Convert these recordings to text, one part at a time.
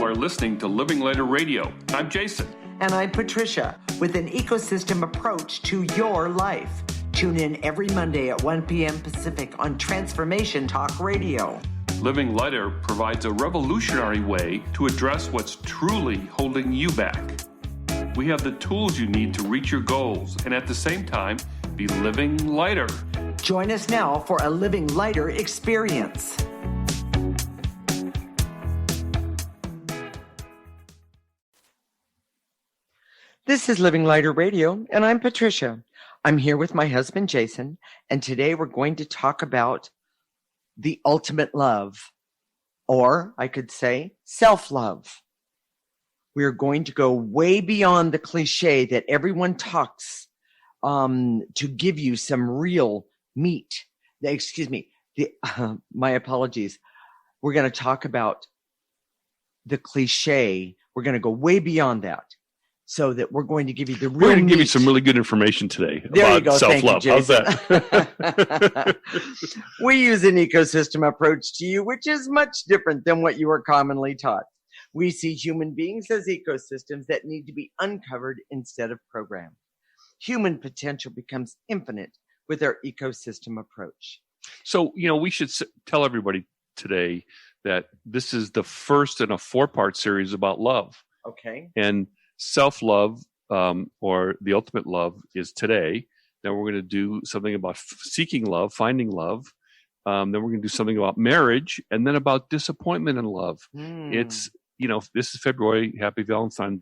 You are listening to Living Lighter Radio. I'm Jason. And I'm Patricia, with an ecosystem approach to your life. Tune in every Monday at 1 p.m. Pacific on Transformation Talk Radio. Living Lighter provides a revolutionary way to address what's truly holding you back. We have the tools you need to reach your goals and at the same time be living lighter. Join us now for a Living Lighter experience. This is Living Lighter Radio, and I'm Patricia. I'm here with my husband, Jason, and today we're going to talk about the ultimate love, or I could say self-love. We're going to go way beyond the cliche that everyone talks to give you some real meat. My apologies. We're going to talk about the cliche. We're going to go way beyond that. So that we're going to give you the real We're going to give you some really good information today about self-love. How's that? We use an ecosystem approach to you, which is much different than what you are commonly taught. We see human beings as ecosystems that need to be uncovered instead of programmed. Human potential becomes infinite with our ecosystem approach. So, we should tell everybody today that this is the first in a 4-part series about love. Okay. And self-love, or the ultimate love, is today. Then we're going to do something about seeking love, finding love. Then we're going to do something about marriage, and then about disappointment in love. It's, this is February. Happy Valentine's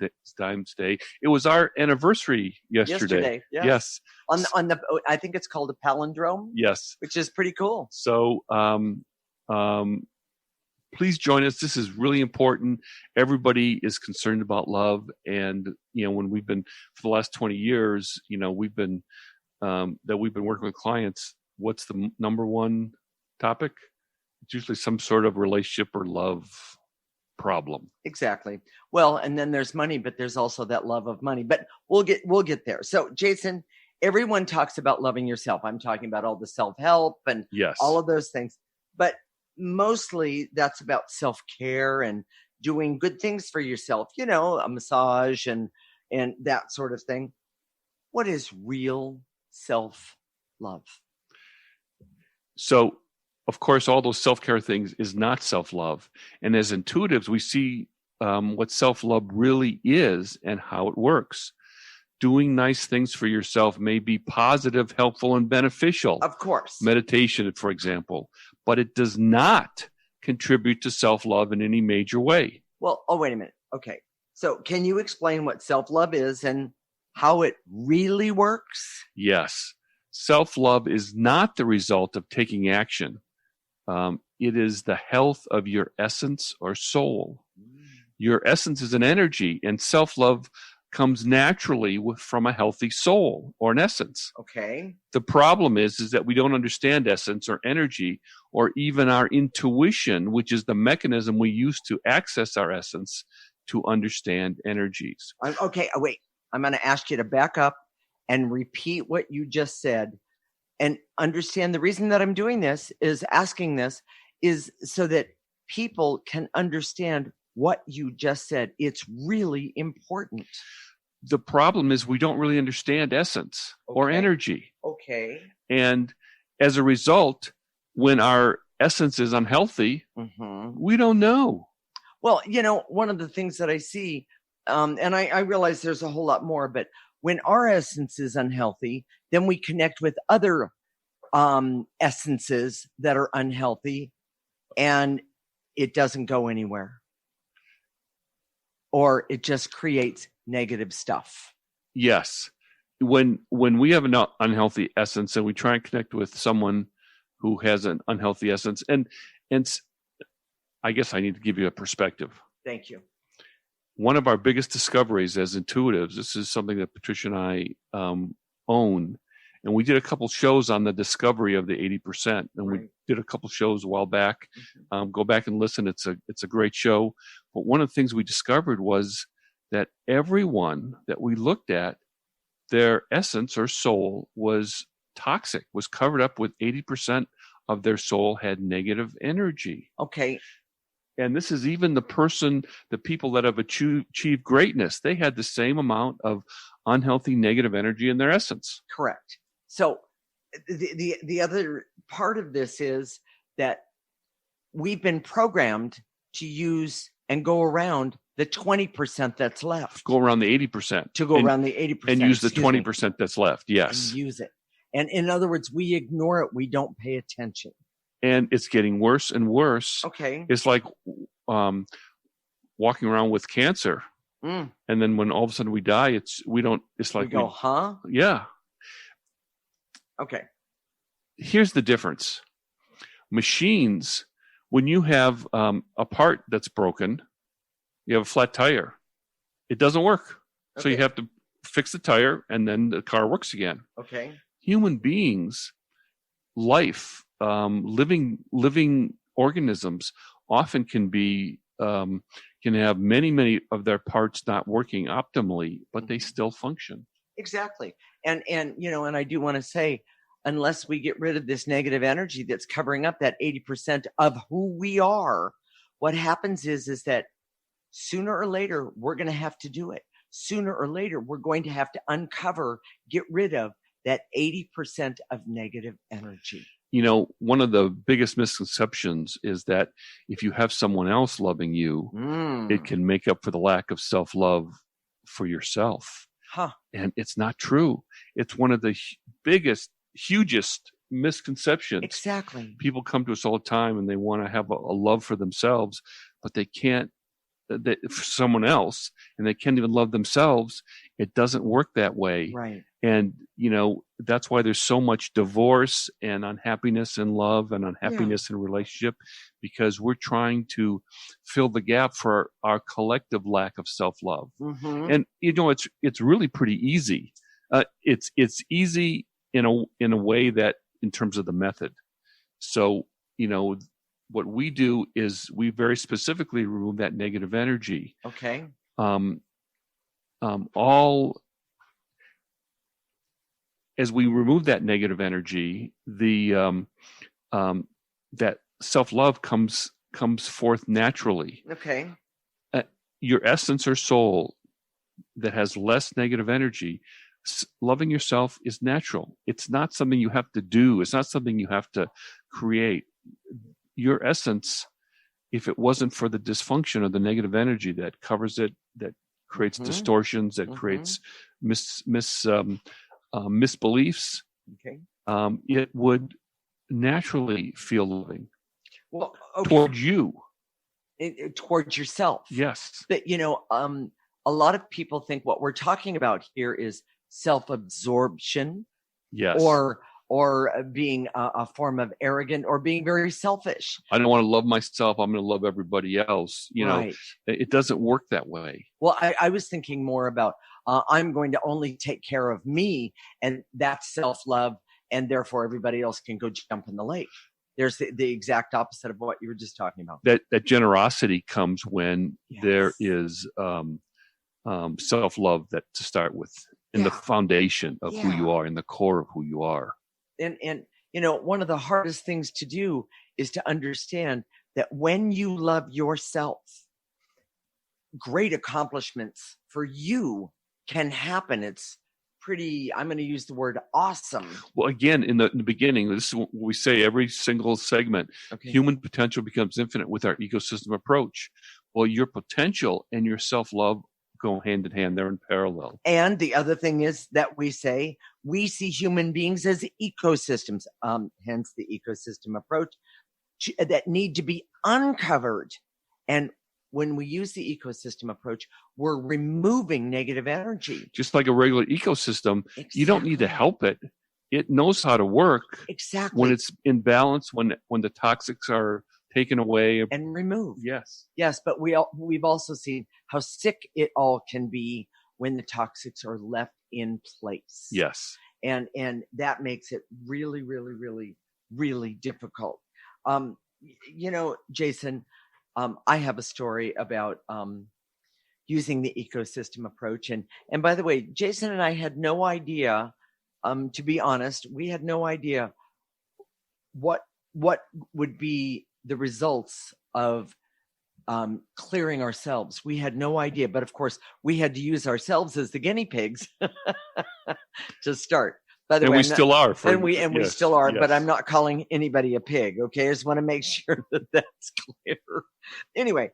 Day. It was our anniversary yesterday. Yes. On the, I think it's called a palindrome. Yes. Which is pretty cool. So, please join us. This is really important. Everybody is concerned about love. And, when we've been, for the last 20 years, we've been working with clients, what's the number one topic? It's usually some sort of relationship or love problem. Exactly. Well, and then there's money, but there's also that love of money, but we'll get there. So Jason, everyone talks about loving yourself. I'm talking about all the self-help and all of those things, but mostly that's about self-care and doing good things for yourself, a massage and that sort of thing. What is real self-love? So, of course, all those self-care things is not self-love. And as intuitives, we see what self-love really is and how it works. Doing nice things for yourself may be positive, helpful, and beneficial. Of course. Meditation, for example. But it does not contribute to self-love in any major way. Well, wait a minute. Okay. So can you explain what self-love is and how it really works? Yes. Self-love is not the result of taking action. It is the health of your essence or soul. Your essence is an energy, and self-love comes naturally from a healthy soul or an essence. Okay. The problem is that we don't understand essence or energy or even our intuition, which is the mechanism we use to access our essence to understand energies. Okay, wait. I'm going to ask you to back up and repeat what you just said and understand the reason that I'm doing this is asking this is so that people can understand what you just said. It's really important. The problem is we don't really understand essence or energy. Okay. And as a result, when our essence is unhealthy, we don't know. Well, one of the things that I see, and I realize there's a whole lot more, but when our essence is unhealthy, then we connect with other essences that are unhealthy, and it doesn't go anywhere. Or it just creates negative stuff. Yes. When we have an unhealthy essence and we try and connect with someone who has an unhealthy essence, and I guess I need to give you a perspective. Thank you. One of our biggest discoveries as intuitives, this is something that Patricia and I own, and we did a couple shows on the discovery of the 80%, and we did a couple shows a while back. Go back and listen. It's a great show. But one of the things we discovered was that everyone that we looked at, their essence or soul was toxic, was covered up with 80% of their soul had negative energy. Okay. And this is even the people that have achieved greatness. They had the same amount of unhealthy negative energy in their essence. Correct. So the other part of this is that we've been programmed to use and go around the 20% that's left. Go around the 80%. To go around the 80%. And use the 20% that's left. Yes. And use it. And in other words, we ignore it. We don't pay attention. And it's getting worse and worse. Okay. It's like walking around with cancer. And then when all of a sudden we die, we go, huh? Yeah. Okay. Here's the difference. Machines, when you have a part that's broken, you have a flat tire, it doesn't work. Okay. So you have to fix the tire and then the car works again. Okay. Human beings, life, living organisms often can have many of their parts not working optimally, but they still function. Exactly. And I do want to say, unless we get rid of this negative energy that's covering up that 80% of who we are, what happens is that sooner or later, we're going to have to do it. Sooner or later, we're going to have to get rid of that 80% of negative energy. One of the biggest misconceptions is that if you have someone else loving you, it can make up for the lack of self-love for yourself. Huh. And it's not true. It's one of the hugest misconceptions. Exactly. People come to us all the time and they want to have a love for themselves, but they can't for someone else, and they can't even love themselves. It doesn't work that way. Right. And, that's why there's so much divorce and unhappiness in love and unhappiness in relationship, because we're trying to fill the gap for our collective lack of self-love. Mm-hmm. And, it's really pretty easy. It's easy in a way that in terms of the method. So, what we do is we very specifically remove that negative energy. Okay. As we remove that negative energy, that self-love comes forth naturally. Okay. Your essence or soul that has less negative energy, loving yourself is natural. It's not something you have to do. It's not something you have to create. Your essence, if it wasn't for the dysfunction of the negative energy that covers it, that creates distortions, that creates misbeliefs, it would naturally feel loving towards you. Towards yourself. Yes. But, a lot of people think what we're talking about here is self-absorption. Yes. Or being a form of arrogant or being very selfish. I don't want to love myself. I'm going to love everybody else. Right. It doesn't work that way. Well, I was thinking more about I'm going to only take care of me, and that's self-love, and therefore everybody else can go jump in the lake. There's the exact opposite of what you were just talking about. That generosity comes when there is self-love that to start with, in the foundation of who you are, in the core of who you are. And one of the hardest things to do is to understand that when you love yourself, great accomplishments for you can happen. It's pretty, I'm going to use the word awesome. Well, again, in the beginning, this is what we say every single segment. Okay. Human potential becomes infinite with our ecosystem approach. Well, your potential and your self-love go hand in hand. They're in parallel. And the other thing is that we see human beings as ecosystems, hence the ecosystem approach, that need to be uncovered. And when we use the ecosystem approach, we're removing negative energy. Just like a regular ecosystem, you don't need to help it. It knows how to work. Exactly. When it's in balance, when the toxics are taken away and removed. Yes. But we've also seen how sick it all can be when the toxics are left in place. Yes. And that makes it really, really, really, really difficult. Jason, I have a story about using the ecosystem approach. And by the way, Jason and I had no idea, to be honest, we had no idea what would be the results of clearing ourselves. We had no idea, but of course we had to use ourselves as the guinea pigs to start. By the way, we still are. We still are, but I'm not calling anybody a pig. Okay. I just want to make sure that that's clear. Anyway,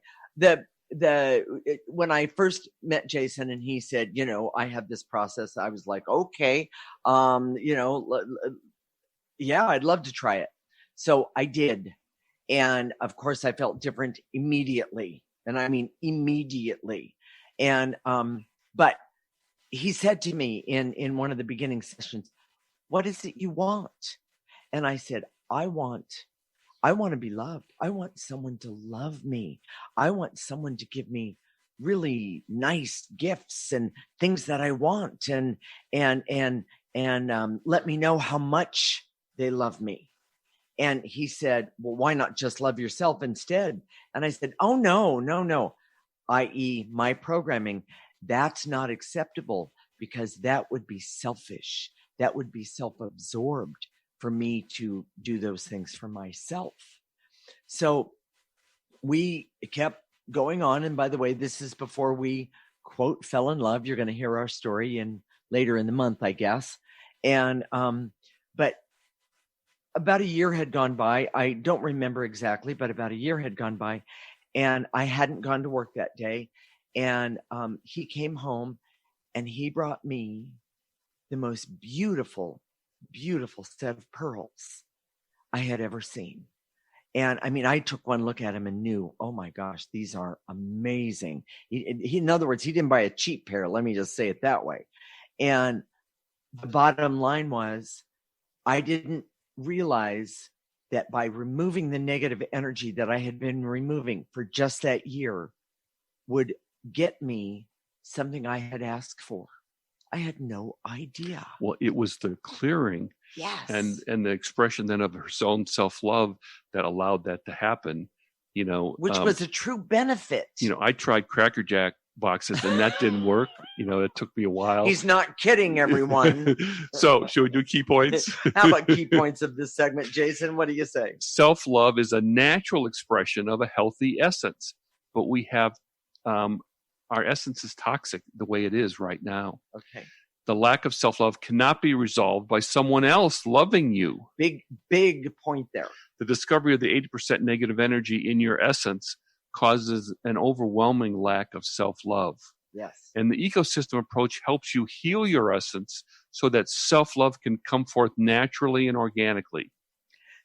when I first met Jason and he said, I have this process, I was like, okay, yeah, I'd love to try it. So I did. And of course I felt different immediately. And I mean, immediately. And, but he said to me in one of the beginning sessions, what is it you want? And I said, I want to be loved. I want someone to love me. I want someone to give me really nice gifts and things that I want and let me know how much they love me. And he said, well, why not just love yourself instead? And I said, oh, no, i.e. my programming, that's not acceptable because that would be selfish. That would be self-absorbed for me to do those things for myself. So we kept going on. And by the way, this is before we, quote, fell in love. You're going to hear our story later in the month, I guess. And, but about a year had gone by. I don't remember exactly, but about a year had gone by and I hadn't gone to work that day. And he came home and he brought me the most beautiful, beautiful set of pearls I had ever seen. And I mean, I took one look at him and knew, oh my gosh, these are amazing. He, in other words, he didn't buy a cheap pair. Let me just say it that way. And the bottom line was, I didn't realize that by removing the negative energy that I had been removing for just that year would get me something I had asked for. I had no idea. Well, it was the clearing, yes, and the expression then of her own self-love that allowed that to happen. Which was a true benefit. I tried Cracker Jack boxes and that didn't work. It took me a while. He's not kidding, everyone. So, should we do key points? How about key points of this segment, Jason? What do you say? Self-love is a natural expression of a healthy essence, but we have our essence is toxic the way it is right now. Okay. The lack of self-love cannot be resolved by someone else loving you. Big point there. The discovery of the 80% negative energy in your essence causes an overwhelming lack of self-love. Yes. And the ecosystem approach helps you heal your essence so that self-love can come forth naturally and organically.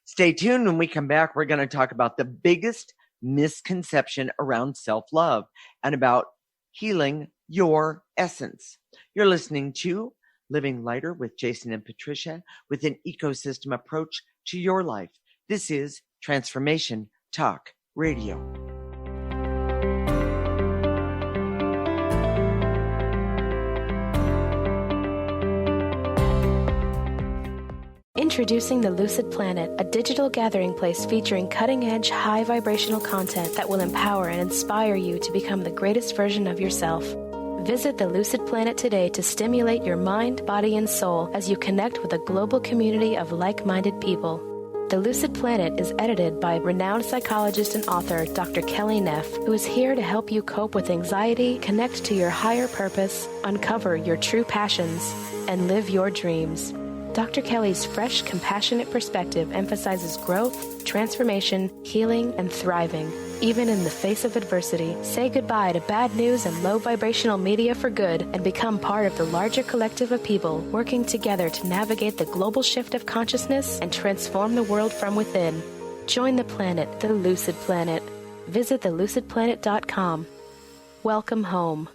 Stay tuned. When we come back, we're going to talk about the biggest misconception around self-love and about healing your essence. You're listening to Living Lighter with Jason and Patricia with an ecosystem approach to your life. This is Transformation Talk Radio. Introducing the Lucid Planet, a digital gathering place featuring cutting-edge, high-vibrational content that will empower and inspire you to become the greatest version of yourself. Visit the Lucid Planet today to stimulate your mind, body, and soul as you connect with a global community of like-minded people. The Lucid Planet is edited by renowned psychologist and author Dr. Kelly Neff, who is here to help you cope with anxiety, connect to your higher purpose, uncover your true passions, and live your dreams. Dr. Kelly's fresh, compassionate perspective emphasizes growth, transformation, healing, and thriving. Even in the face of adversity, say goodbye to bad news and low vibrational media for good and become part of the larger collective of people working together to navigate the global shift of consciousness and transform the world from within. Join the planet, the Lucid Planet. Visit thelucidplanet.com. Welcome home.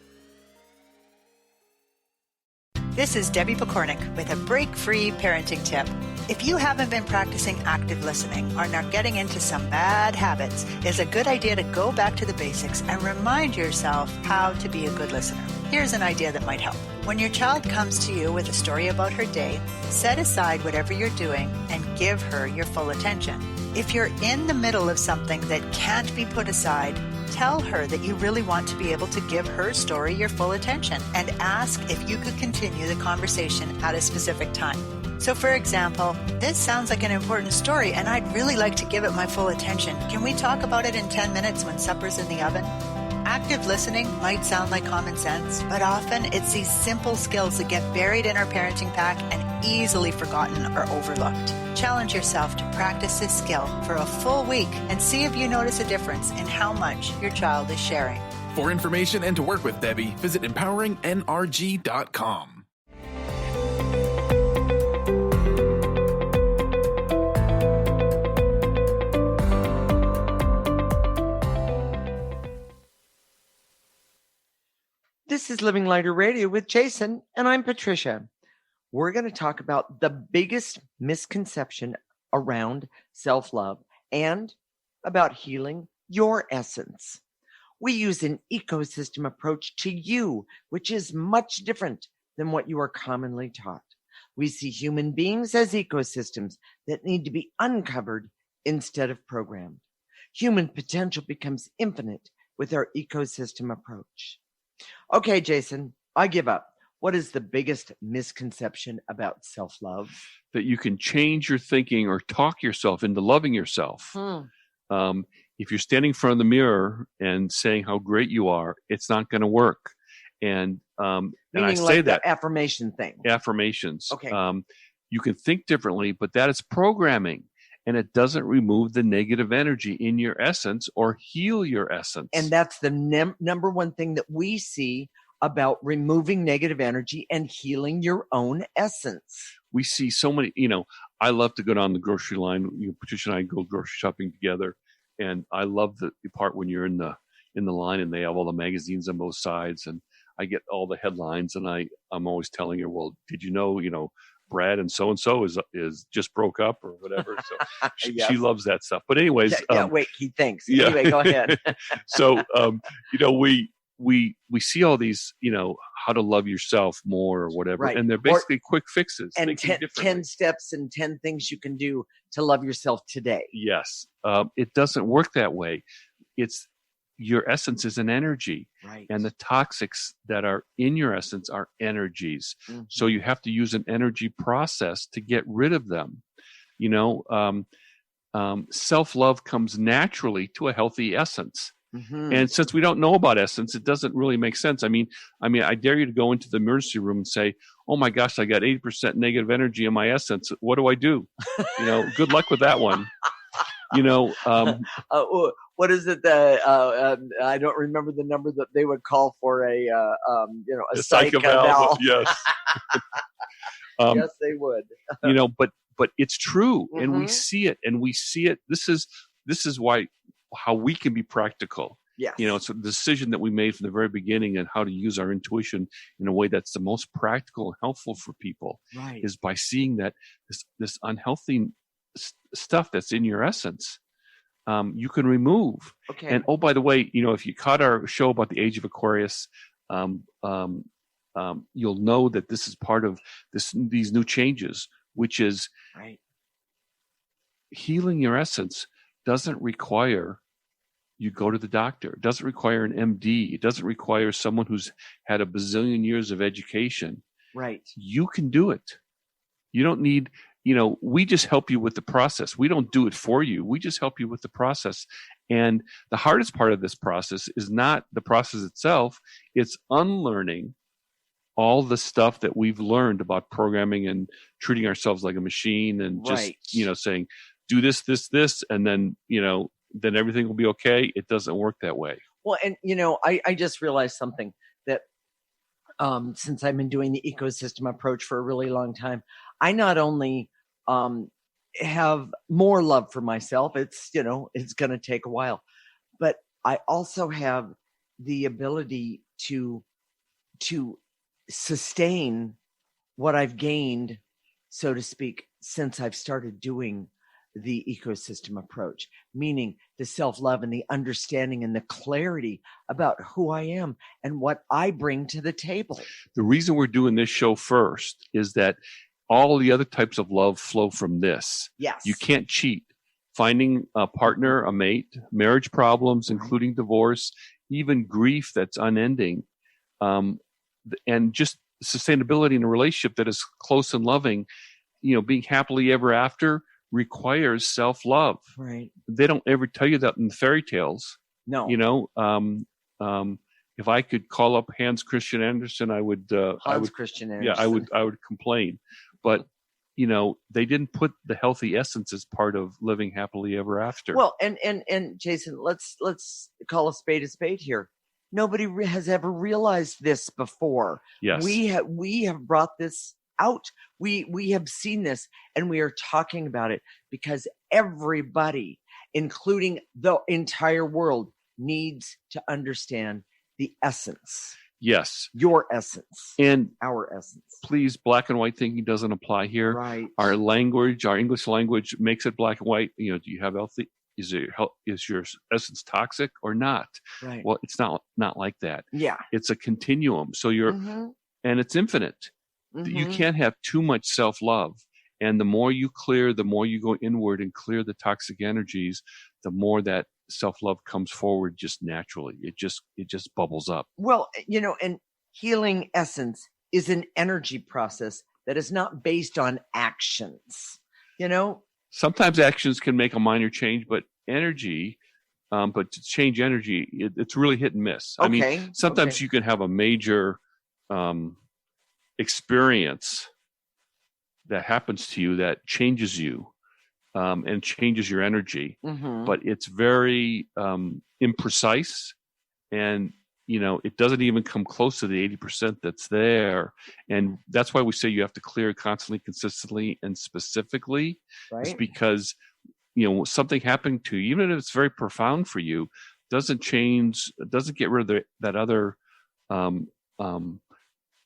This is Debbie Pokornik with a break-free parenting tip. If you haven't been practicing active listening or are getting into some bad habits, it's a good idea to go back to the basics and remind yourself how to be a good listener. Here's an idea that might help. When your child comes to you with a story about her day, set aside whatever you're doing and give her your full attention. If you're in the middle of something that can't be put aside, tell her that you really want to be able to give her story your full attention and ask if you could continue the conversation at a specific time. So for example, this sounds like an important story and I'd really like to give it my full attention. Can we talk about it in 10 minutes when supper's in the oven? Active listening might sound like common sense, but often it's these simple skills that get buried in our parenting pack and easily forgotten or overlooked. Challenge yourself to practice this skill for a full week and see if you notice a difference in how much your child is sharing. For information and to work with Debbie, visit empoweringnrg.com. This is Living Lighter Radio with Jason, and I'm Patricia. We're going to talk about the biggest misconception around self-love and about healing your essence. We use an ecosystem approach to you, which is much different than what you are commonly taught. We see human beings as ecosystems that need to be uncovered instead of programmed. Human potential becomes infinite with our ecosystem approach. Okay, Jason, I give up. What is the biggest misconception about self-love? That you can change your thinking or talk yourself into loving yourself. If you're standing in front of the mirror and saying how great you are, it's not going to work. And I Meaning say like that the affirmation thing. Affirmations. Okay. You can think differently, but that is programming. And it doesn't remove the negative energy in your essence or heal your essence. And that's the number one thing that we see about removing negative energy and healing your own essence. We see so many, I love to go down the grocery line. Patricia and I go grocery shopping together. And I love the part when you're in the line and they have all the magazines on both sides. And I get all the headlines and I'm always telling her, well, did you know, Brad and so is just broke up or whatever. So Yes. she loves that stuff. But anyways, wait, he thinks. Yeah. Anyway, go ahead. So we see all these, how to love yourself more or whatever, Right. and they're basically quick fixes. And 10 steps and 10 things you can do to love yourself today. Yes, it doesn't work that way. It's your essence is an energy, right? And the toxics that are in your essence are energies. Mm-hmm. So you have to use an energy process to get rid of them. Self-love comes naturally to a healthy essence. Mm-hmm. And since we don't know about essence, it doesn't really make sense. I mean, I dare you to go into the emergency room and say, "Oh my gosh, I got 80% negative energy in my essence. What do I do?" Good luck with that one. What is it? I don't remember the number that they would call for a psych eval. Yes. Yes, they would. But it's true, Mm-hmm. and we see it. This is why how we can be practical. Yes. It's a decision that we made from the very beginning and how to use our intuition in a way that's the most practical and helpful for people. Right. Is by seeing that this unhealthy stuff that's in your essence, you can remove. Okay. And by the way, if you caught our show about the age of Aquarius, you'll know that this is part of these new changes, which is right. Healing your essence doesn't require you go to the doctor. It doesn't require an MD. It doesn't require someone who's had a bazillion years of education. Right. You can do it. You don't need, we just help you with the process. We don't do it for you. We just help you with the process. And the hardest part of this process is not the process itself. It's unlearning all the stuff that we've learned about programming and treating ourselves like a machine and just, right. Saying, do this, and then, then everything will be okay. It doesn't work that way. Well, and, I just realized something that since I've been doing the ecosystem approach for a really long time, I not only have more love for myself, it's going to take a while, but I also have the ability to sustain what I've gained, so to speak, since I've started doing the ecosystem approach, meaning the self-love and the understanding and the clarity about who I am and what I bring to the table. The reason we're doing this show first is that all the other types of love flow from this. Yes. You can't cheat. Finding a partner, a mate, marriage problems, including divorce, even grief that's unending, and just sustainability in a relationship that is close and loving. being happily ever after requires self-love. Right. They don't ever tell you that in the fairy tales. No. If I could call up Hans Christian Andersen, I would. Christian Andersen. Yeah, I would complain, but they didn't put the healthy essence as part of living happily ever after. Well, and Jason, let's call a spade here. Nobody has ever realized this before. Yes, we have brought this out. We have seen this, and we are talking about it because everybody, including the entire world, needs to understand the essence. Yes. Your essence. And our essence. Please, black and white thinking doesn't apply here. Right. Our language, our English language makes it black and white. Do you have healthy? Is your essence toxic or not? Right. Well, it's not like that. Yeah. It's a continuum. So and it's infinite. Mm-hmm. You can't have too much self-love. And the more you clear, the more you go inward and clear the toxic energies, the more that self-love comes forward just naturally. It just bubbles up. Well, and healing essence is an energy process that is not based on actions. Sometimes actions can make a minor change, but energy, but to change energy, it's really hit and miss. Okay. I mean, sometimes you can have a major experience that happens to you that changes you. And changes your energy, but it's very imprecise, and it doesn't even come close to the 80% that's there. And that's why we say you have to clear constantly, consistently, and specifically. Right. It's because something happening to you, even if it's very profound for you, doesn't get rid of that other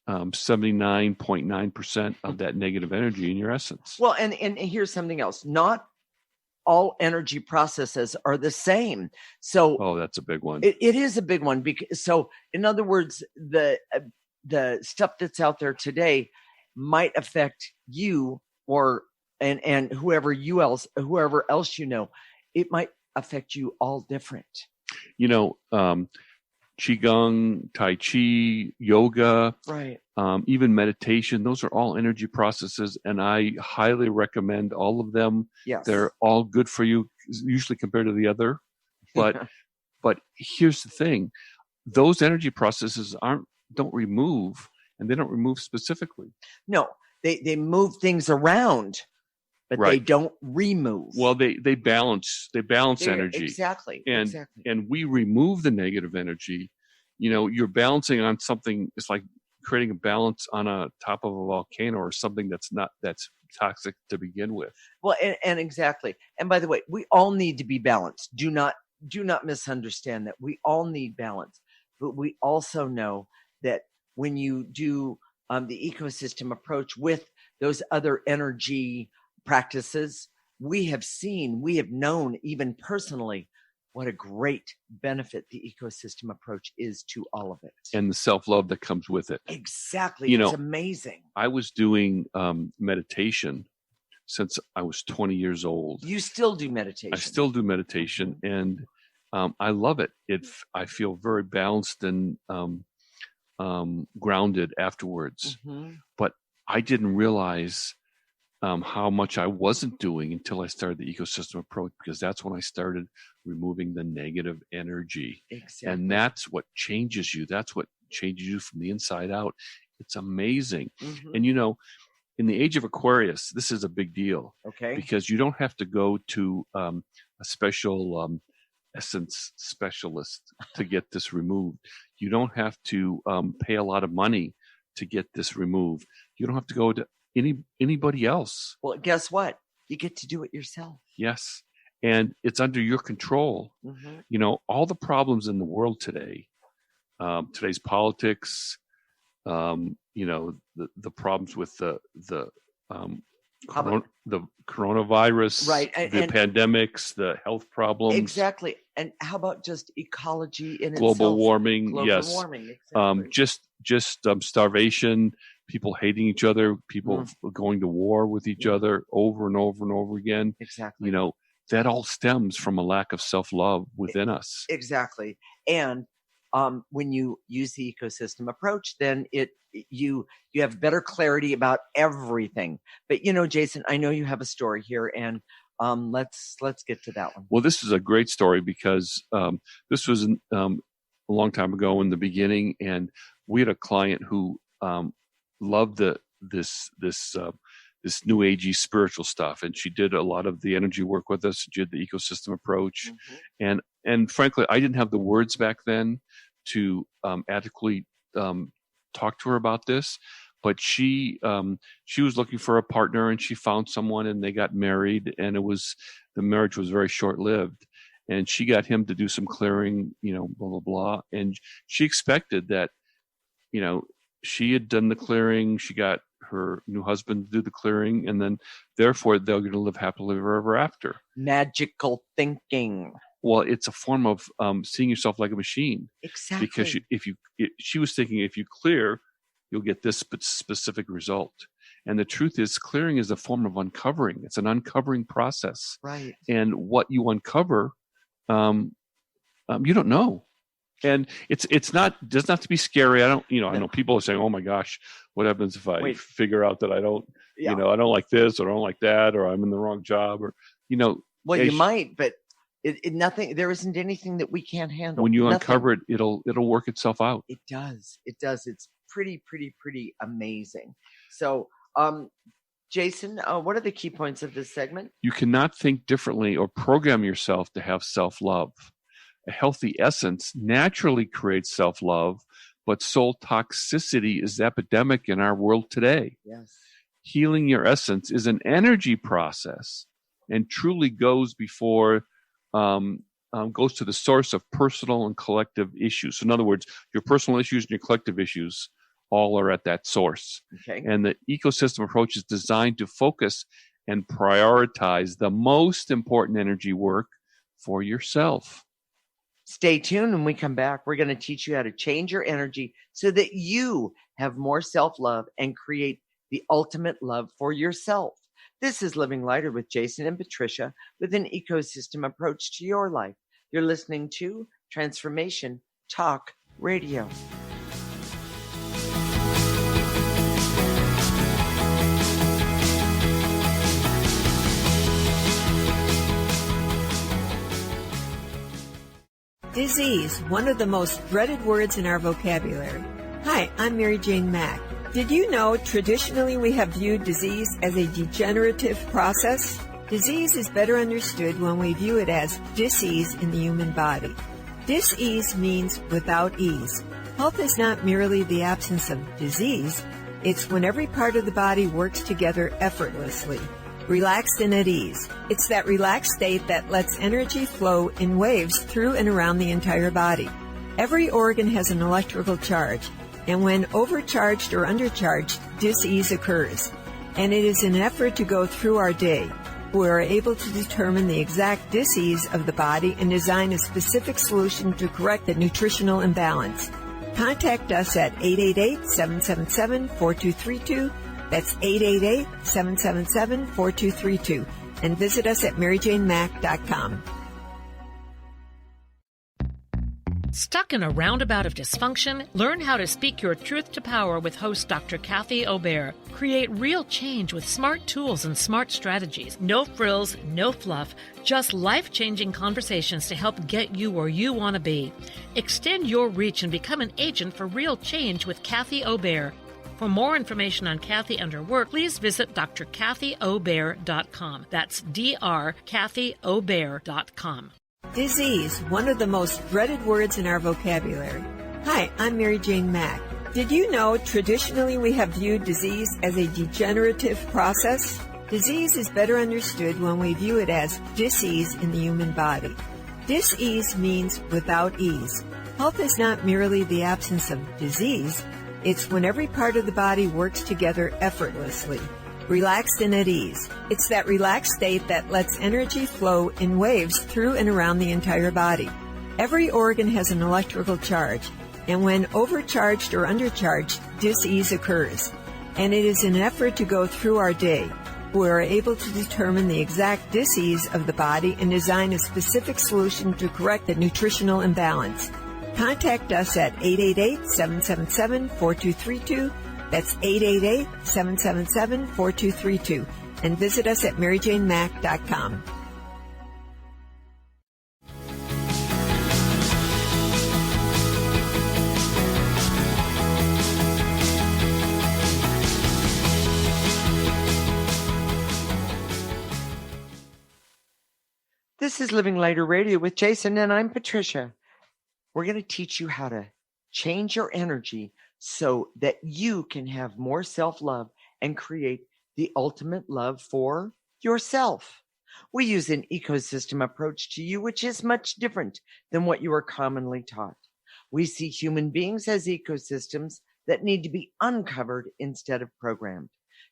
79.9% of that negative energy in your essence. Well, and here's something else. Not all energy processes are the same. So, that's a big one. It is a big one. So, in other words, the stuff that's out there today might affect you and whoever else it might affect you all different. Qigong, Tai Chi, yoga, right? Even meditation. Those are all energy processes, and I highly recommend all of them. Yes. They're all good for you, usually compared to the other. But here's the thing: those energy processes don't remove, and they don't remove specifically. No, they move things around, but right. They don't remove. Well, they balance energy. Exactly. And we remove the negative energy. You're balancing on something. It's like creating a balance on a top of a volcano or something that's toxic to begin with. Well, and exactly. And by the way, we all need to be balanced. Do not misunderstand that. We all need balance, but we also know that when you do the ecosystem approach with those other energy practices, we have known even personally what a great benefit the ecosystem approach is to all of it. And the self-love that comes with it. Exactly. It's amazing. I was doing meditation since I was 20 years old. You still do meditation? I still do meditation, and I love it. I feel very balanced and grounded afterwards. Mm-hmm. But I didn't realize how much I wasn't doing until I started the ecosystem approach, because that's when I started removing the negative energy. Exactly. And that's what changes you. That's what changes you from the inside out. It's amazing. Mm-hmm. And in the age of Aquarius, this is a big deal. Okay. Because you don't have to go to a special essence specialist to get this removed. You don't have to pay a lot of money to get this removed. You don't have to go to anybody else. Well, guess what? You get to do it yourself. Yes. And it's under your control. Mm-hmm. All the problems in the world today, today's politics, the problems with the coronavirus, right, the pandemics, the health problems. Exactly. And how about just ecology in global itself? Warming? Global warming, exactly. Just starvation, people hating each other, people going to war with each other over and over and over again. Exactly. That all stems from a lack of self-love within us. Exactly. And when you use the ecosystem approach, then you have better clarity about everything. But Jason, I know you have a story here, and let's get to that one. Well, this is a great story because this was a long time ago in the beginning, and we had a client who loved this new agey spiritual stuff, and she did a lot of the energy work with us. She did the ecosystem approach, and frankly, I didn't have the words back then to adequately talk to her about this. But she was looking for a partner, and she found someone, and they got married, and the marriage was very short lived. And she got him to do some clearing, blah blah blah, and she expected that, she had done the clearing, she got her new husband to do the clearing, and then therefore they're going to live happily ever after. Magical thinking. Well, it's a form of seeing yourself like a machine. Exactly. Because she was thinking, if you clear, you'll get this specific result. And the truth is, clearing is a form of uncovering. It's an uncovering process. Right. And what you uncover, you don't know. And doesn't have to be scary. I know people are saying, oh my gosh, what happens if I figure out that I don't, I don't like this, or I don't like that, or I'm in the wrong job, or, Well, you might, but nothing, there isn't anything that we can't handle. When you uncover it, it'll work itself out. It does. It's pretty amazing. So, Jason, what are the key points of this segment? You cannot think differently or program yourself to have self-love. A healthy essence naturally creates self-love, but soul toxicity is epidemic in our world today. Yes. Healing your essence is an energy process and truly goes to the source of personal and collective issues. So in other words, your personal issues and your collective issues all are at that source. Okay. And the ecosystem approach is designed to focus and prioritize the most important energy work for yourself. Stay tuned. When we come back, we're going to teach you how to change your energy so that you have more self-love and create the ultimate love for yourself. This is Living Lighter with Jason and Patricia with an ecosystem approach to your life. You're listening to Transformation Talk Radio. Disease, one of the most dreaded words in our vocabulary. Hi, I'm Mary Jane Mack. Did you know traditionally we have viewed disease as a degenerative process? Disease is better understood when we view it as dis-ease in the human body. Dis-ease means without ease. Health is not merely the absence of disease, it's when every part of the body works together effortlessly, relaxed and at ease. It's that relaxed state that lets energy flow in waves through and around the entire body. Every organ has an electrical charge, and when overcharged or undercharged, dis-ease occurs. And it is an effort to go through our day. We are able to determine the exact dis-ease of the body and design a specific solution to correct the nutritional imbalance. Contact us at 888-777-4232. That's 888-777-4232. And visit us at maryjanemack.com. Stuck in a roundabout of dysfunction? Learn how to speak your truth to power with host Dr. Kathy Obear. Create real change with smart tools and smart strategies. No frills, no fluff, just life-changing conversations to help get you where you want to be. Extend your reach and become an agent for real change with Kathy Obear. For more information on Kathy and her work, please visit drkathyobear.com. That's drkathyobear.com. Disease, one of the most dreaded words in our vocabulary. Hi, I'm Mary Jane Mack. Did you know traditionally we have viewed disease as a degenerative process? Disease is better understood when we view it as dis-ease in the human body. Dis-ease means without ease. Health is not merely the absence of disease, it's when every part of the body works together effortlessly, relaxed and at ease. It's that relaxed state that lets energy flow in waves through and around the entire body. Every organ has an electrical charge, and when overcharged or undercharged, dis-ease occurs. And it is an effort to go through our day. We are able to determine the exact dis-ease of the body and design a specific solution to correct the nutritional imbalance. Contact us at 888-777-4232. That's 888-777-4232. And visit us at maryjanemack.com. This is Living Lighter Radio with Jason, and I'm Patricia. We're going to teach you how to change your energy so that you can have more self-love and create the ultimate love for yourself. We use an ecosystem approach to you, which is much different than what you are commonly taught. We see human beings as ecosystems that need to be uncovered instead of programmed.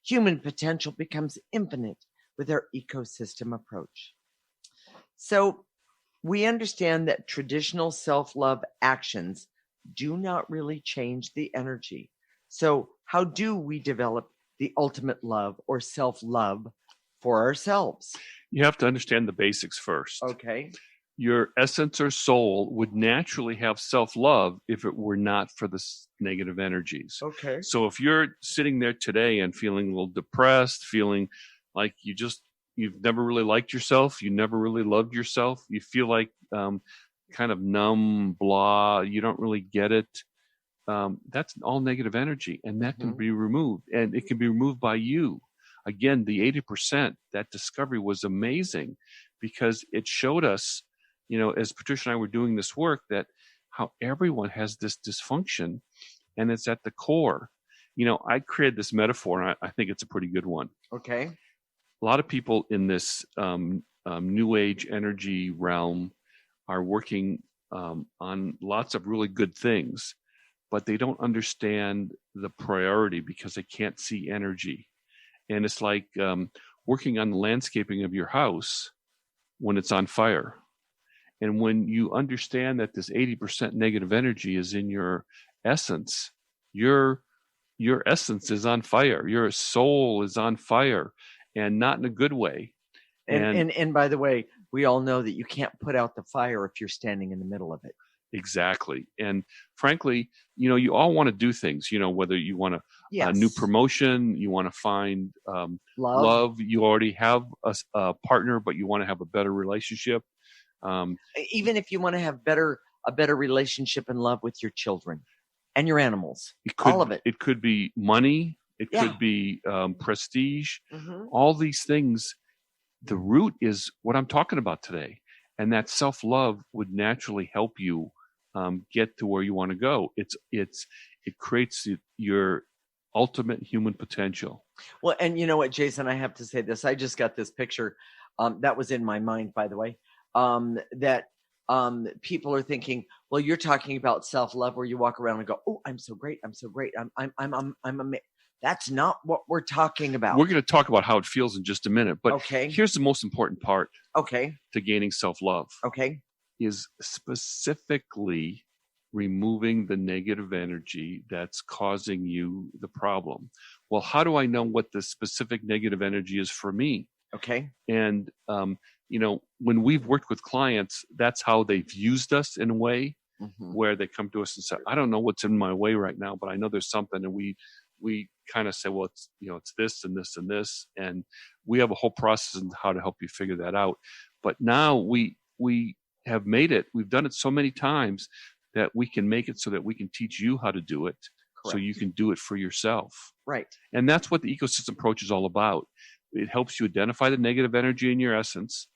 Human potential becomes infinite with our ecosystem approach. So we understand that traditional self-love actions do not really change the energy. So how do we develop the ultimate love or self-love for ourselves? You have to understand the basics first. Okay. Your essence or soul would naturally have self-love if it were not for the negative energies. Okay. So if you're sitting there today and feeling a little depressed, feeling like you've never really liked yourself, you never really loved yourself, you feel like kind of numb, blah, you don't really get it, that's all negative energy, and that can be removed, and it can be removed by you. Again, the 80%, that discovery was amazing because it showed us, as Patricia and I were doing this work, that how everyone has this dysfunction, and it's at the core. I created this metaphor, and I think it's a pretty good one. Okay. A lot of people in this new age energy realm are working on lots of really good things, but they don't understand the priority because they can't see energy. And it's like working on the landscaping of your house when it's on fire. And when you understand that this 80% negative energy is in your essence, your essence is on fire. Your soul is on fire, and not in a good way. And by the way, we all know that you can't put out the fire if you're standing in the middle of it. Exactly. And frankly, you all want to do things, whether you want a new promotion, you want to find love, you already have a partner, but you want to have a better relationship. Even if you want to have a better relationship and love with your children and your animals, all of it. It could be money. It could be prestige. All these things. The root is what I'm talking about today. And that self-love would naturally help you get to where you want to go. It creates your ultimate human potential. Well, and you know what, Jason, I have to say this. I just got this picture that was in my mind, by the way, that people are thinking, well, you're talking about self-love where you walk around and go, oh, I'm so great. I'm so great. I'm amazing. That's not what we're talking about. We're going to talk about how it feels in just a minute. But here's the most important part to gaining self-love. Is specifically removing the negative energy that's causing you the problem. Well, how do I know what the specific negative energy is for me? And, when we've worked with clients, that's how they've used us in a way where they come to us and say, I don't know what's in my way right now, but I know there's something. And we kind of say, well, it's this and this and this. And we have a whole process on how to help you figure that out. But now we have made it. We've done it so many times that we can make it so that we can teach you how to do it. So you can do it for yourself. Right. And that's what the ecosystem approach is all about. It helps you identify the negative energy in your essence.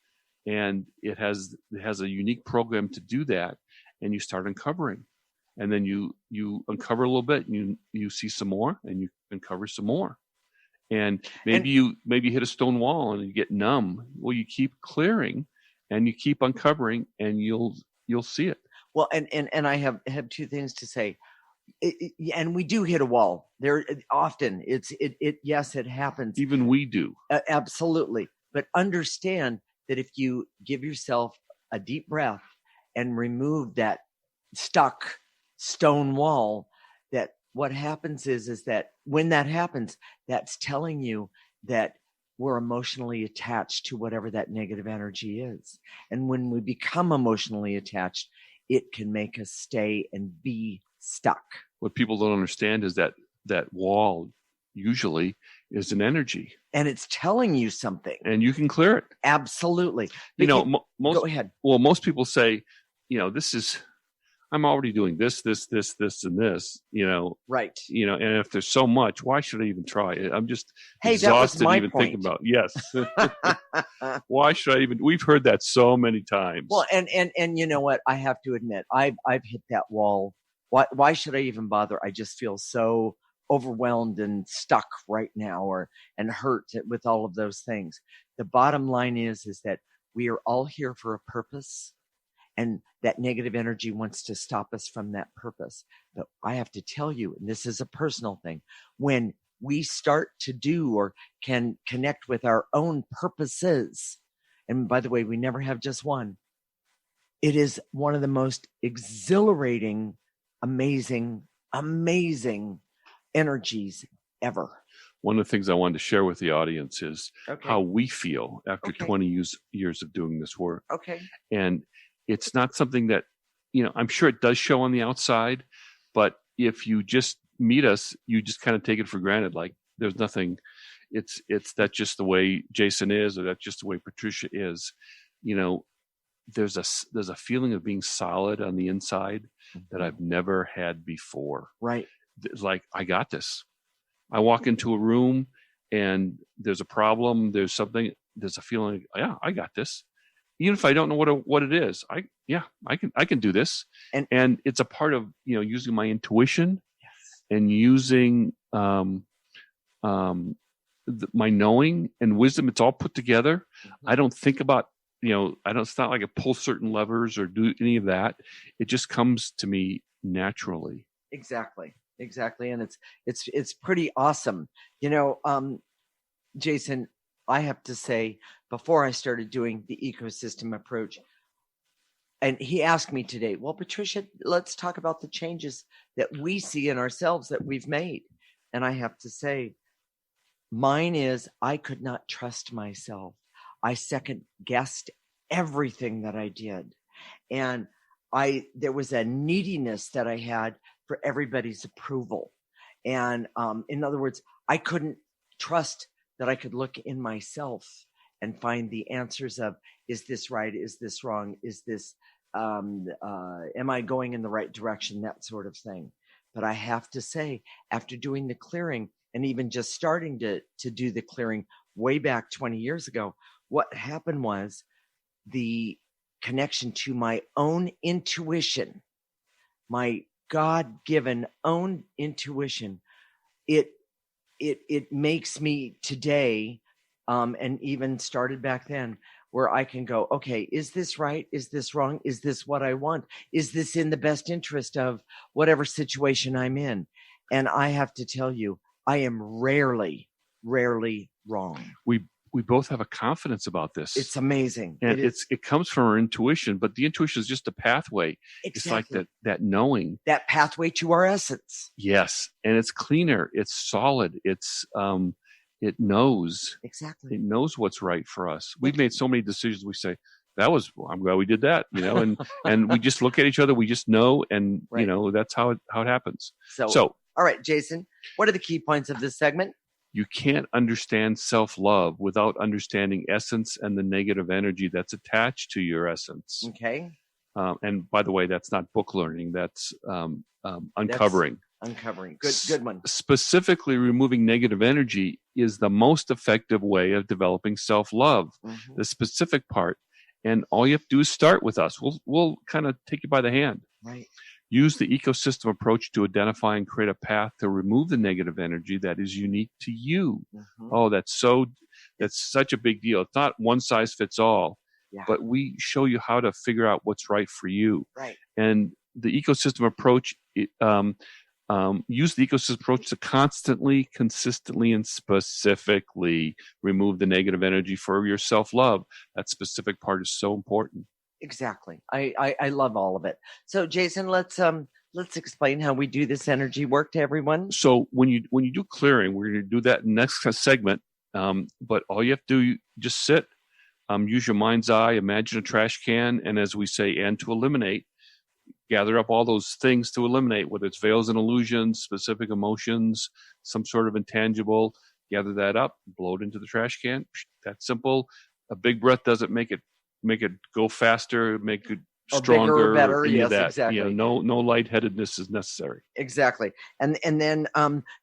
And it has a unique program to do that. And you start uncovering. And then you uncover a little bit, and you see some more, and you uncover some more. And maybe you hit a stone wall and you get numb. Well, you keep clearing and you keep uncovering, and you'll see it. Well, and I have two things to say. And we do hit a wall there often. Yes, it happens. Even we do. Absolutely. But understand that if you give yourself a deep breath and remove that stuck stone wall, that what happens is that when that happens, that's telling you that we're emotionally attached to whatever that negative energy is. And when we become emotionally attached, it can make us stay and be stuck. What people don't understand is that wall usually is an energy. And it's telling you something. And you can clear it. Absolutely. Go ahead. Well, most people say, I'm already doing this, and this, Right. And if there's so much, why should I even try it? I'm just that exhausted was my even point. thinking about it. Yes. Why should I even? We've heard that so many times. Well, and you know what? I have to admit, I've hit that wall. Why should I even bother? I just feel so overwhelmed and stuck right now, and hurt with all of those things. The bottom line is that we are all here for a purpose, and that negative energy wants to stop us from that purpose. But I have to tell you, and this is a personal thing, when we start to do or can connect with our own purposes, and by the way, we never have just one, it is one of the most exhilarating, amazing energies ever. One of the things I wanted to share with the audience is how we feel after 20 years of doing this work. Okay. And it's not something that, I'm sure it does show on the outside, but if you just meet us, you just kind of take it for granted. Like there's nothing, it's that's just the way Jason is, or that's just the way Patricia is. There's a feeling of being solid on the inside that I've never had before. Right. It's like, I got this. I walk into a room and there's a problem, there's a feeling, yeah, I got this. Even if I don't know what it is, I can do this. And it's a part of, using my intuition and using my knowing and wisdom. It's all put together. I don't think about, it's not like I pull certain levers or do any of that. It just comes to me naturally. Exactly. And it's pretty awesome. Jason, I have to say, before I started doing the ecosystem approach, and he asked me today, well, Patricia, let's talk about the changes that we see in ourselves that we've made. And I have to say, mine is I could not trust myself. I second guessed everything that I did. And there was a neediness that I had for everybody's approval. And in other words, I couldn't trust that I could look in myself and find the answers of, is this right? Is this wrong? Is this, am I going in the right direction? That sort of thing. But I have to say, after doing the clearing and even just starting to do the clearing way back 20 years ago, what happened was the connection to my own intuition, my God-given own intuition, it makes me today, and even started back then, where I can go, okay, is this right? Is this wrong? Is this what I want? Is this in the best interest of whatever situation I'm in? And I have to tell you, I am rarely wrong. We both have a confidence about this. It's amazing. And it comes from our intuition, but the intuition is just a pathway. Exactly. It's like that knowing. That pathway to our essence. Yes. And it's cleaner. It's solid. It's it knows. Exactly. It knows what's right for us. We've made so many decisions. We say, I'm glad we did that, and we just look at each other. We just know. And, right. That's how it happens. So, all right, Jason, what are the key points of this segment? You can't understand self-love without understanding essence and the negative energy that's attached to your essence. Okay. And by the way, that's not book learning. That's uncovering. Uncovering. Good one. Specifically, removing negative energy is the most effective way of developing self-love. Mm-hmm. The specific part. And all you have to do is start with us. We'll kind of take you by the hand. Right. Use the ecosystem approach to identify and create a path to remove the negative energy that is unique to you. Mm-hmm. Oh, that's such a big deal. It's not one size fits all, but we show you how to figure out what's right for you. Right. And the ecosystem approach, use the ecosystem approach to constantly, consistently, and specifically remove the negative energy for your self-love. That specific part is so important. Exactly. I love all of it. So Jason, let's explain how we do this energy work to everyone. So when you do clearing, we're going to do that next segment. But all you have to do, just sit, use your mind's eye, imagine a trash can, and as we say, and to eliminate, gather up all those things to eliminate, whether it's veils and illusions, specific emotions, some sort of intangible. Gather that up, blow it into the trash can. That's simple. A big breath doesn't make it go faster, make it stronger, or bigger, better. Any Yes, of that. exactly. No lightheadedness is necessary. Exactly. And then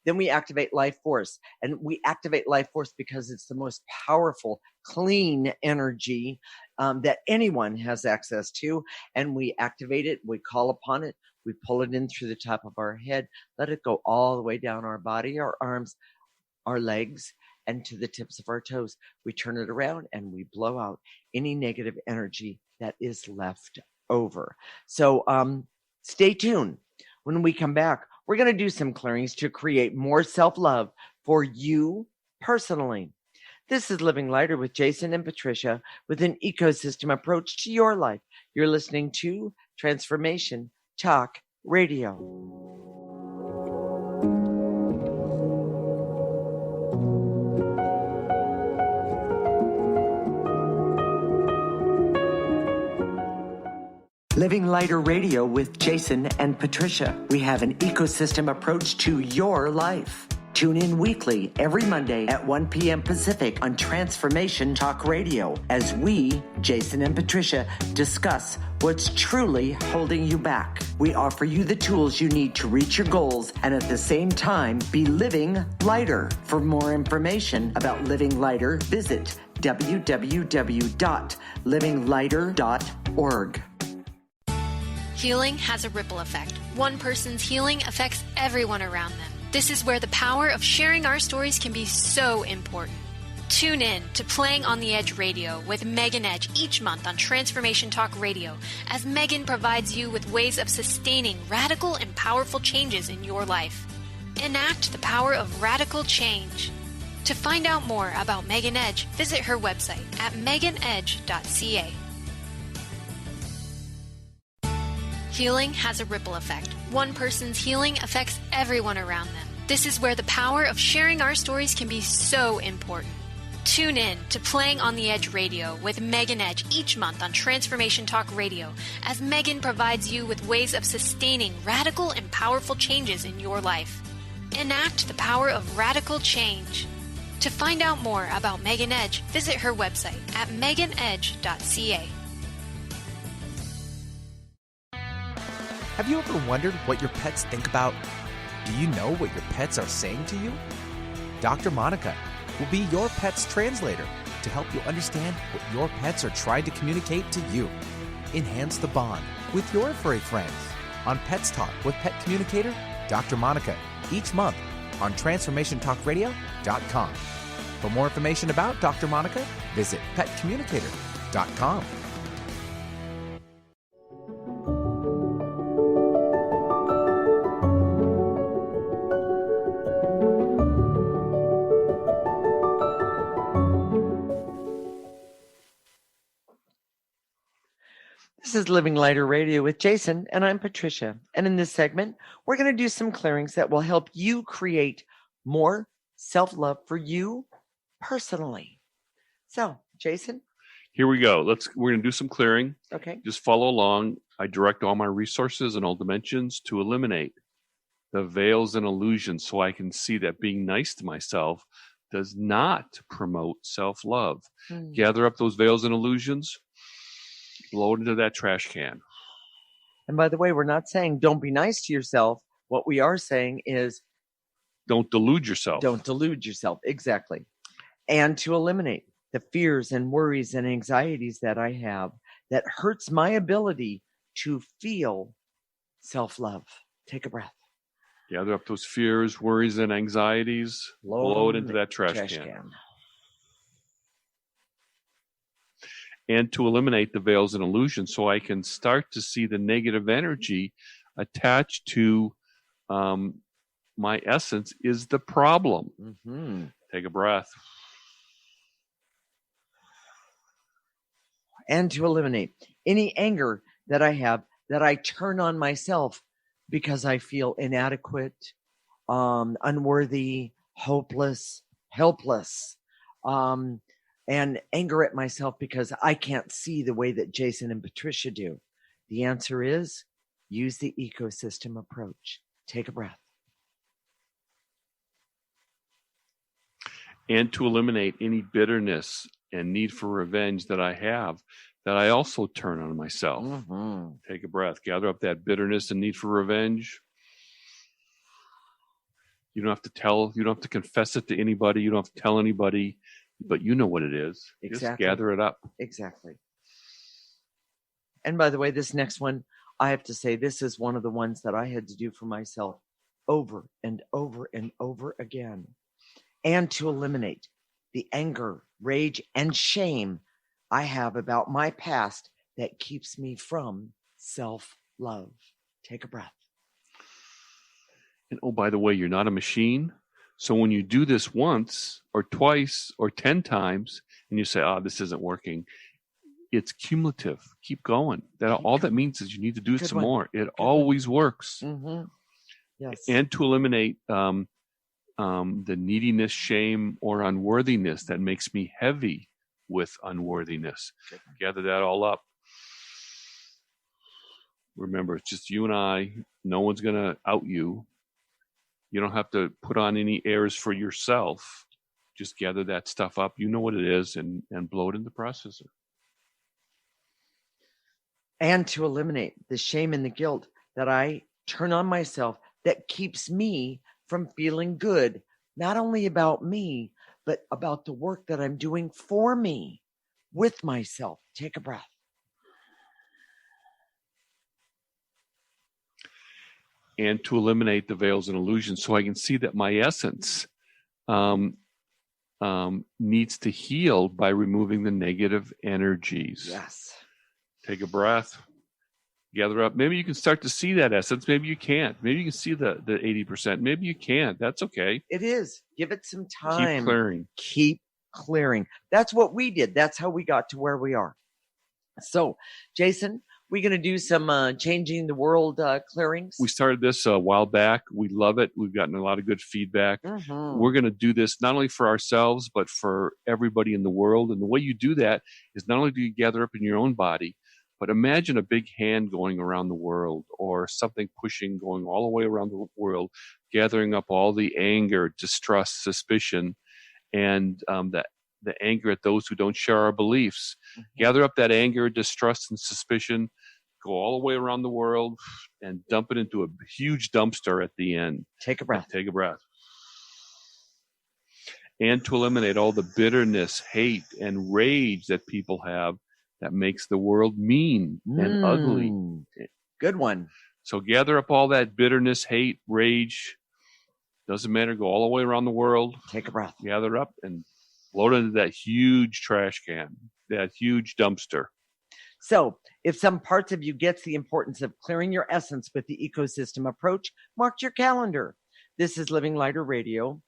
we activate life force, and we activate life force because it's the most powerful, clean energy that anyone has access to. And we activate it. We call upon it. We pull it in through the top of our head, let it go all the way down our body, our arms, our legs, and to the tips of our toes. We turn it around and we blow out any negative energy that is left over. So stay tuned. When we come back, we're going to do some clearings to create more self-love for you personally. This is Living Lighter with Jason and Patricia, with an ecosystem approach to your life. You're listening to Transformation Talk Radio. Living Lighter Radio with Jason and Patricia. We have an ecosystem approach to your life. Tune in weekly every Monday at 1 p.m. Pacific on Transformation Talk Radio as we, Jason and Patricia, discuss what's truly holding you back. We offer you the tools you need to reach your goals and at the same time be living lighter. For more information about Living Lighter, visit www.livinglighter.org. Healing has a ripple effect. One person's healing affects everyone around them. This is where the power of sharing our stories can be so important. Tune in to Playing on the Edge Radio with Megan Edge each month on Transformation Talk Radio, as Megan provides you with ways of sustaining radical and powerful changes in your life. Enact the power of radical change. To find out more about Megan Edge, visit her website at meganedge.ca. Healing has a ripple effect. One person's healing affects everyone around them. This is where the power of sharing our stories can be so important. Tune in to Playing on the Edge Radio with Megan Edge each month on Transformation Talk Radio, as Megan provides you with ways of sustaining radical and powerful changes in your life. Enact the power of radical change. To find out more about Megan Edge, visit her website at meganedge.ca. Have you ever wondered what your pets think about? Do you know what your pets are saying to you? Dr. Monica will be your pet's translator to help you understand what your pets are trying to communicate to you. Enhance the bond with your furry friends on Pets Talk with Pet Communicator Dr. Monica each month on TransformationTalkRadio.com. For more information about Dr. Monica, visit PetCommunicator.com. This is Living Lighter Radio with Jason, and I'm Patricia. And in this segment, we're going to do some clearings that will help you create more self-love for you personally. So, Jason? Here we go. We're going to do some clearing. Okay. Just follow along. I direct all my resources and all dimensions to eliminate the veils and illusions so I can see that being nice to myself does not promote self-love. Gather up those veils and illusions. Blow it into that trash can. And by the way, we're not saying don't be nice to yourself. What we are saying is don't delude yourself. Don't delude yourself. Exactly. And to eliminate the fears and worries and anxieties that I have that hurts my ability to feel self-love. Take a breath. Gather up those fears, worries, and anxieties. Blow it into that trash can. And to eliminate the veils and illusions so I can start to see the negative energy attached to my essence is the problem. Mm-hmm. Take a breath. And to eliminate any anger that I have that I turn on myself because I feel inadequate, unworthy, hopeless, helpless. And anger at myself because I can't see the way that Jason and Patricia do. The answer is Use the ecosystem approach. Take a breath. And to eliminate any bitterness and need for revenge that I have, that I also turn on myself. Mm-hmm. Take a breath. Gather up that bitterness and need for revenge. You don't have to confess it to anybody. You don't have to tell anybody, but you know what it is. Exactly. Just gather it up. Exactly. And by the way, this next one, I have to say, this is one of the ones that I had to do for myself over and over and over again. And to eliminate the anger, rage, and shame I have about my past that keeps me from self-love. Take a breath. And oh, by the way, you're not a machine. So when you do this once or twice or 10 times and you say, this isn't working, it's cumulative. Keep going. All that means is you need to do it some more. It always works. Mm-hmm. Yes. And to eliminate the neediness, shame, or unworthiness that makes me heavy with unworthiness. Gather that all up. Remember, it's just you and I. No one's going to out you. You don't have to put on any airs for yourself. Just gather that stuff up. You know what it is and blow it in the processor. And to eliminate the shame and the guilt that I turn on myself that keeps me from feeling good, not only about me, but about the work that I'm doing for me with myself. Take a breath. And to eliminate the veils and illusions so I can see that my essence needs to heal by removing the negative energies. Yes. Take a breath. Gather up. Maybe you can start to see that essence. Maybe you can't. Maybe you can see the 80%. Maybe you can't. That's okay. It is. Give it some time. Keep clearing. Keep clearing. That's what we did. That's how we got to where we are. So, Jason, we're going to do some changing the world clearings. We started this a while back. We love it. We've gotten a lot of good feedback. Mm-hmm. We're going to do this not only for ourselves, but for everybody in the world. And the way you do that is not only do you gather up in your own body, but imagine a big hand going around the world or something pushing going all the way around the world, gathering up all the anger, distrust, suspicion, and the anger at those who don't share our beliefs. Mm-hmm. Gather up that anger, distrust, and suspicion, go all the way around the world, and dump it into a huge dumpster at the end. Take a breath. Take a breath. And to eliminate all the bitterness, hate, and rage that people have that makes the world mean and ugly. Good one. So gather up all that bitterness, hate, rage. Doesn't matter. Go all the way around the world. Take a breath. Gather up and load into that huge trash can, that huge dumpster. So if some parts of you gets the importance of clearing your essence with the ecosystem approach, mark your calendar. This is Living Lighter Radio,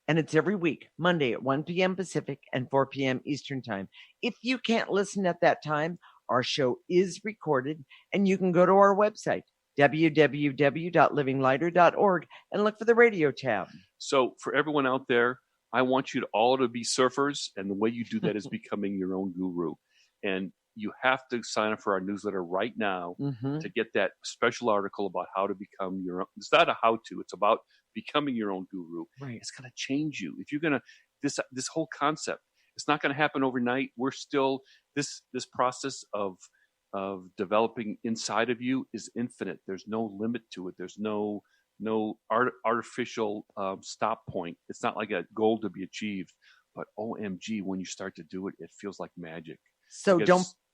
and it's every week, Monday at 1 p.m. Pacific and 4 p.m. Eastern Time. If you can't listen at that time, our show is recorded, and you can go to our website, www.livinglighter.org, and look for the radio tab. So for everyone out there, I want you all to be surfers, and the way you do that is becoming your own guru. And you have to sign up for our newsletter right now to get that special article about how to become your own. It's not a how-to. It's about becoming your own guru. Right. It's going to change you. If you're going to, this whole concept, it's not going to happen overnight. We're still, this process of developing inside of you is infinite. There's no limit to it. There's no artificial stop point. It's not like a goal to be achieved, but OMG, when you start to do it, it feels like magic. So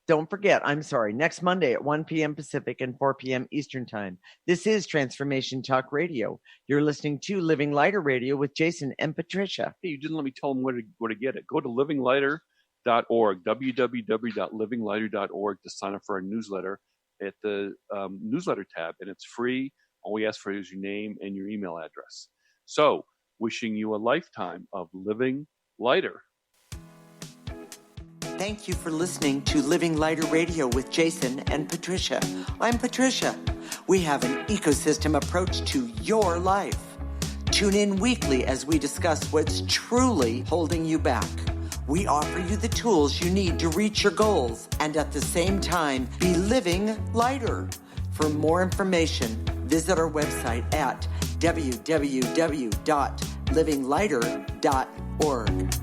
don't forget, I'm sorry, next Monday at 1 p.m. Pacific and 4 p.m. Eastern Time. This is Transformation Talk Radio. You're listening to Living Lighter Radio with Jason and Patricia. Hey, you didn't let me tell them where to get it. Go to livinglighter.org, www.livinglighter.org to sign up for our newsletter at the newsletter tab, and it's free. All we ask for is your name and your email address. So, wishing you a lifetime of living lighter. Thank you for listening to Living Lighter Radio with Jason and Patricia. I'm Patricia. We have an ecosystem approach to your life. Tune in weekly as we discuss what's truly holding you back. We offer you the tools you need to reach your goals and at the same time be living lighter. For more information, visit our website at www.livinglighter.org.